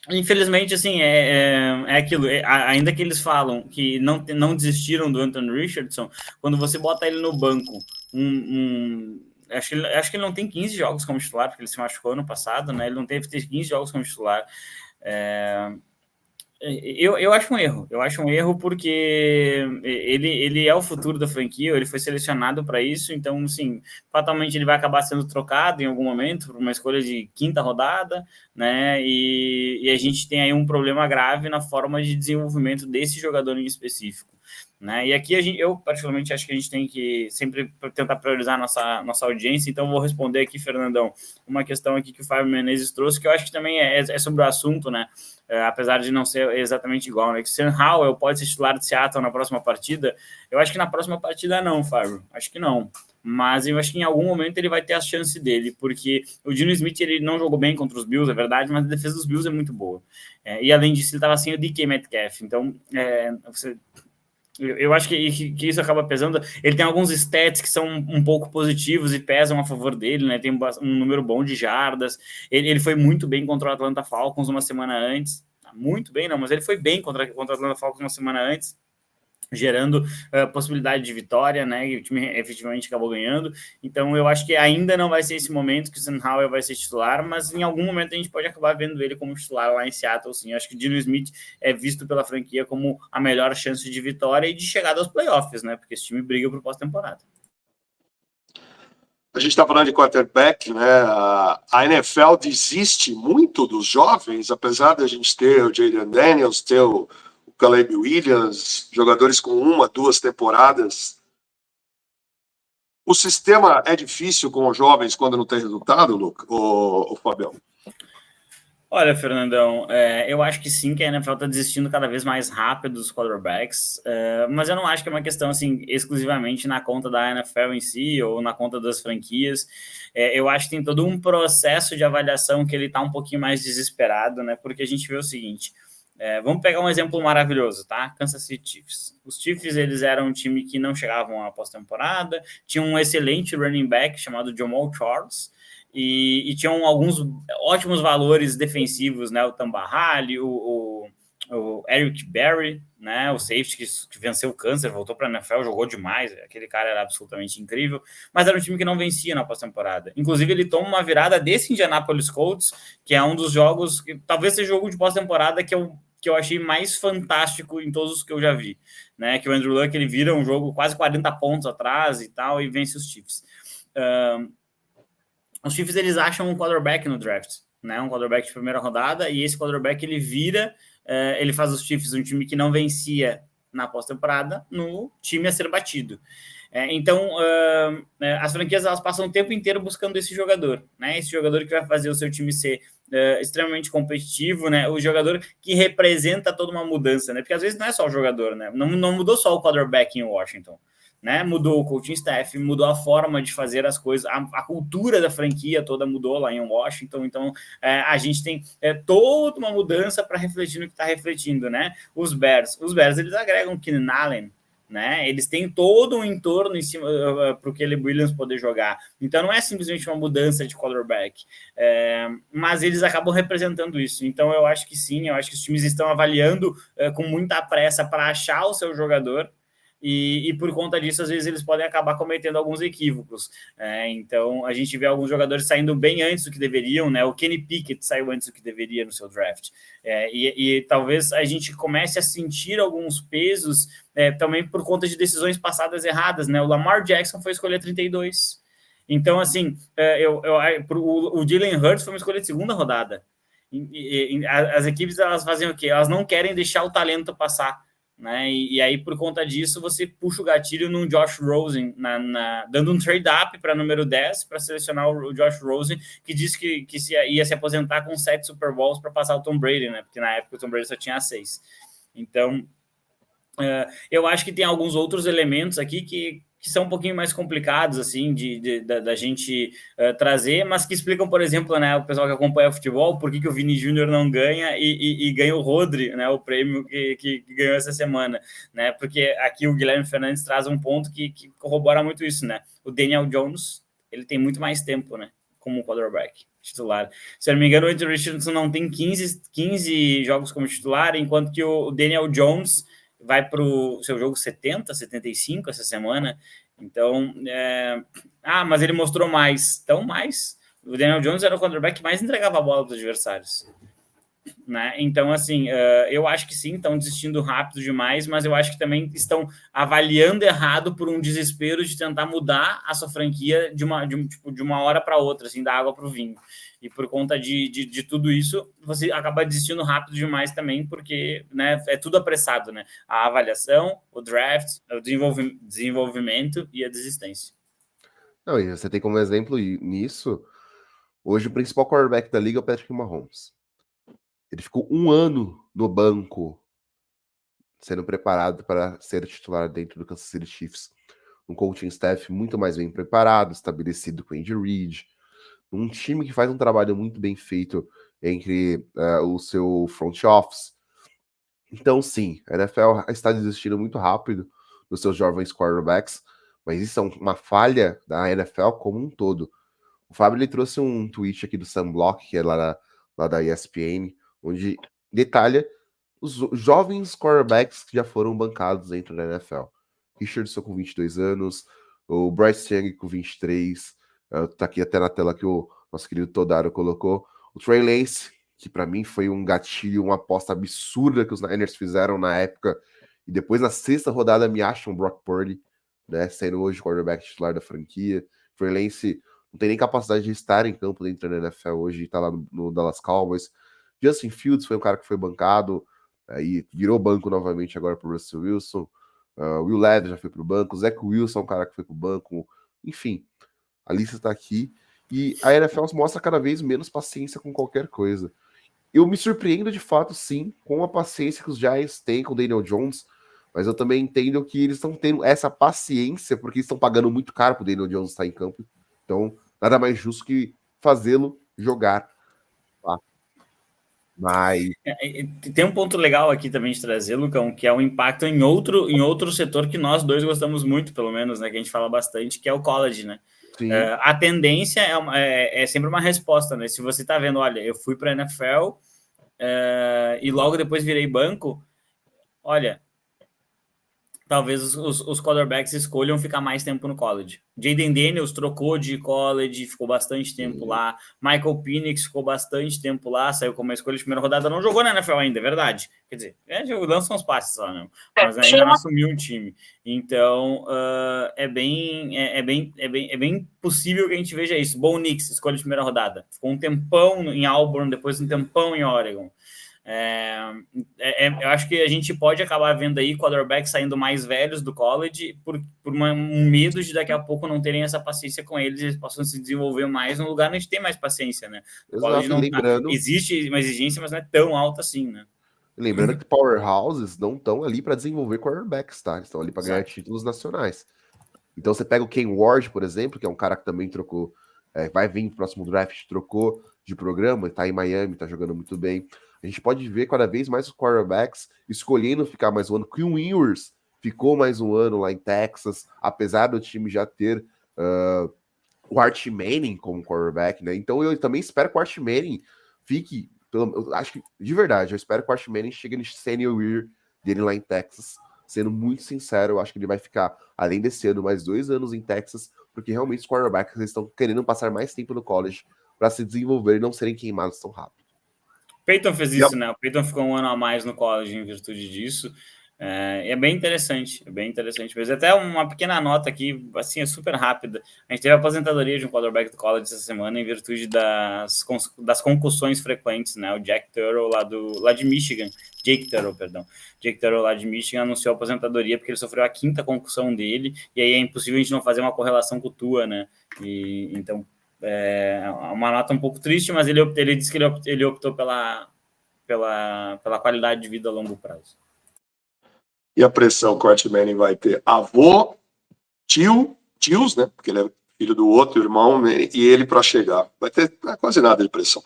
Infelizmente, assim, é aquilo. Ainda que eles falam que não desistiram do Anthony Richardson, quando você bota ele no banco, acho que ele não tem 15 jogos como titular, porque ele se machucou ano passado, né? Ele não teve 15 jogos como titular. É, eu acho um erro. Eu acho um erro porque ele é o futuro da franquia, ele foi selecionado para isso, então, sim, fatalmente ele vai acabar sendo trocado em algum momento por uma escolha de quinta rodada, né? E a gente tem aí um problema grave na forma de desenvolvimento desse jogador em específico. Né? E aqui eu particularmente acho que a gente tem que sempre tentar priorizar nossa audiência, então vou responder aqui, Fernandão, uma questão aqui que o Fábio Menezes trouxe, que eu acho que também é sobre o assunto, né? Apesar de não ser exatamente igual, né? Que Sam Howell pode ser titular de Seattle na próxima partida. Eu acho que na próxima partida não, Fábio. Acho que não. Mas eu acho que em algum momento ele vai ter a chance dele, porque o Dino Smith ele não jogou bem contra os Bills, é verdade, mas a defesa dos Bills é muito boa. E além disso, ele estava sem o DK Metcalf. Então, eu acho que isso acaba pesando. Ele tem alguns stats que são um pouco positivos e pesam a favor dele, né? Tem um número bom de jardas. Ele foi muito bem contra o Atlanta Falcons uma semana antes. Muito bem, não, mas ele foi bem contra o Atlanta Falcons uma semana antes, gerando possibilidade de vitória, né? E o time efetivamente acabou ganhando. Então, eu acho que ainda não vai ser esse momento que o Sam Howell vai ser titular, mas em algum momento a gente pode acabar vendo ele como titular lá em Seattle, sim. Eu acho que o Dino Smith é visto pela franquia como a melhor chance de vitória e de chegada aos playoffs, né? Porque esse time briga por pós-temporada. A gente está falando de quarterback, né? A NFL desiste muito dos jovens, apesar de a gente ter o Jayden Daniels, ter o Caleb Williams, jogadores com 1, 2 temporadas. O sistema é difícil com os jovens quando não tem resultado, Luca, o Fabião? Olha, Fernandão, eu acho que sim, que a NFL está desistindo cada vez mais rápido dos quarterbacks, mas eu não acho que é uma questão assim exclusivamente na conta da NFL em si ou na conta das franquias. Eu acho que tem todo um processo de avaliação que ele está um pouquinho mais desesperado, né? Porque a gente vê o seguinte. Vamos pegar um exemplo maravilhoso, tá? Kansas City Chiefs. Os Chiefs, eles eram um time que não chegavam à pós-temporada, tinha um excelente running back chamado Jamal Charles, e tinham alguns ótimos valores defensivos, né? O Tambahali, o Eric Berry, né? O safety que venceu o câncer, voltou para a NFL, jogou demais. Aquele cara era absolutamente incrível, mas era um time que não vencia na pós-temporada. Inclusive, ele toma uma virada desse Indianapolis Colts, que é um dos jogos, que talvez seja o jogo de pós-temporada que eu achei mais fantástico em todos os que eu já vi, né? Que o Andrew Luck ele vira um jogo quase 40 pontos atrás e tal, e vence os Chiefs. Os Chiefs eles acham um quarterback no draft, né? Um quarterback de primeira rodada, e esse quarterback ele vira, ele faz os Chiefs um time que não vencia na pós-temporada no time a ser batido. Então, as franquias elas passam o tempo inteiro buscando esse jogador, né? Esse jogador que vai fazer o seu time ser extremamente competitivo, né? O jogador que representa toda uma mudança, né? Porque às vezes não é só o jogador, né? Não mudou só o quarterback em Washington. Né? Mudou o coaching staff, mudou a forma de fazer as coisas, a cultura da franquia toda mudou lá em Washington, então a gente tem toda uma mudança para refletir no que está refletindo, né? Os Bears eles agregam Keenan Allen, né? Eles têm todo um entorno em cima para o Caleb Williams poder jogar. Então não é simplesmente uma mudança de quarterback, mas eles acabam representando isso. Então eu acho que sim, eu acho que os times estão avaliando com muita pressa para achar o seu jogador. E por conta disso, às vezes, eles podem acabar cometendo alguns equívocos. Então, a gente vê alguns jogadores saindo bem antes do que deveriam, né? O Kenny Pickett saiu antes do que deveria no seu draft. E talvez a gente comece a sentir alguns pesos também por conta de decisões passadas erradas, né? O Lamar Jackson foi escolher 32. Então, assim, o Jalen Hurts foi uma escolha de segunda rodada. As equipes, elas fazem o quê? Elas não querem deixar o talento passar. Né? E aí, por conta disso, você puxa o gatilho no Josh Rosen, dando um trade-up para número 10 para selecionar o Josh Rosen, que disse que ia se aposentar com 7 Super Bowls para passar o Tom Brady, né? Porque na época o Tom Brady só tinha 6. Então, eu acho que tem alguns outros elementos aqui que são um pouquinho mais complicados, assim, da gente trazer, mas que explicam, por exemplo, né, o pessoal que acompanha o futebol, por que o Vini Júnior não ganha e ganha o Rodri, né, o prêmio que ganhou essa semana, né, porque aqui o Guilherme Fernandes traz um ponto que corrobora muito isso, né, o Daniel Jones, ele tem muito mais tempo, né, como quarterback. titular. Se eu não me engano, o Anthony Richardson não tem 15 jogos como titular, enquanto que o Daniel Jones vai para o seu jogo 70, 75 essa semana. Então, mas ele mostrou mais. Então, mais. O Daniel Jones era o quarterback que mais entregava a bola para os adversários. Né? Então, assim, eu acho que sim, estão desistindo rápido demais, mas eu acho que também estão avaliando errado por um desespero de tentar mudar a sua franquia de uma hora para outra, assim, da água para o vinho. E por conta de tudo isso, você acaba desistindo rápido demais também, porque, né, é tudo apressado, né? A avaliação, o draft, o desenvolvimento e a desistência. Não, e você tem como exemplo nisso, hoje o principal quarterback da liga é o Patrick Mahomes. Ele ficou 1 ano no banco, sendo preparado para ser titular dentro do Kansas City Chiefs. Um coaching staff muito mais bem preparado, estabelecido com Andy Reid. Um time que faz um trabalho muito bem feito entre o seu front office. Então, sim, a NFL está desistindo muito rápido dos seus jovens quarterbacks, mas isso é uma falha da NFL como um todo. O Fábio ele trouxe um tweet aqui do Sam Block, que é lá da ESPN, onde detalha os jovens quarterbacks que já foram bancados dentro da NFL. Richardson com 22 anos, o Bryce Young com 23, tá aqui até na tela que o nosso querido Todaro colocou, o Trey Lance, que para mim foi um gatilho, uma aposta absurda que os Niners fizeram na época, e depois na 6ª rodada me acham Brock Purdy, né, sendo hoje o quarterback titular da franquia. Trey Lance não tem nem capacidade de estar em campo dentro da NFL hoje, tá lá no Dallas Cowboys. Justin Fields foi um cara que foi bancado, aí virou banco novamente agora pro Russell Wilson. Will Levis já foi pro banco, Zach Wilson é um cara que foi pro banco. Enfim, a lista tá aqui. E a NFL mostra cada vez menos paciência com qualquer coisa. Eu me surpreendo de fato, sim, com a paciência que os Giants têm com o Daniel Jones, mas eu também entendo que eles estão tendo essa paciência porque estão pagando muito caro pro Daniel Jones estar em campo. Então, nada mais justo que fazê-lo jogar. Tá? Mas tem um ponto legal aqui também de trazer, Lucão, que é o impacto em outro setor que nós dois gostamos muito, pelo menos, né? Que a gente fala bastante, que é o college, né? A tendência é sempre uma resposta, né? Se você tá vendo, olha, eu fui para a NFL e logo depois virei banco, olha, talvez os quarterbacks escolham ficar mais tempo no college. Jaden Daniels trocou de college, ficou bastante tempo lá. Michael Penix ficou bastante tempo lá, saiu como uma escolha de primeira rodada, não jogou na NFL ainda, é verdade. Quer dizer, lança uns passes lá, né? Mas ainda não assumiu um time. Então, é bem possível que a gente veja isso. Bo Nix, escolha de primeira rodada. Ficou um tempão em Auburn, depois um tempão em Oregon. Eu acho que a gente pode acabar vendo aí quarterbacks saindo mais velhos do college por um medo de daqui a pouco não terem essa paciência com eles, eles possam se desenvolver mais num lugar onde a gente tem mais paciência, né? O college não existe uma exigência, mas não é tão alta assim, né? Lembrando que powerhouses não estão ali para desenvolver quarterbacks, tá? Eles estão ali para ganhar títulos nacionais. Então você pega o Ken Ward, por exemplo, que é um cara que também trocou, vai vir no próximo draft, trocou de programa, tá em Miami, tá jogando muito bem. A gente pode ver cada vez mais os quarterbacks escolhendo ficar mais um ano. Quinn Ewers ficou mais um ano lá em Texas, apesar do time já ter o Arch Manning como quarterback, né? Então eu também espero que o Arch Manning fique, eu acho que, de verdade, eu espero que o Arch Manning chegue no senior year dele lá em Texas. Sendo muito sincero, eu acho que ele vai ficar, além desse ano, mais 2 anos em Texas, porque realmente os quarterbacks estão querendo passar mais tempo no college para se desenvolver e não serem queimados tão rápido. Peyton fez isso, né? O Peyton ficou 1 ano a mais no college em virtude disso. É bem interessante mas até uma pequena nota aqui, assim, é super rápida. A gente teve a aposentadoria de um quarterback do college essa semana em virtude das concussões frequentes, né? O Jake Turtle lá de Michigan, Jake Turtle lá de Michigan anunciou a aposentadoria porque ele sofreu a 5ª concussão dele, e aí é impossível a gente não fazer uma correlação com o Tua, né? E então uma nota um pouco triste, mas ele disse que ele optou pela qualidade de vida a longo prazo. E a pressão que o Arch Manning vai ter? Avô, tios, né? Porque ele é filho do outro irmão, né? E ele para chegar. Vai ter quase nada de pressão.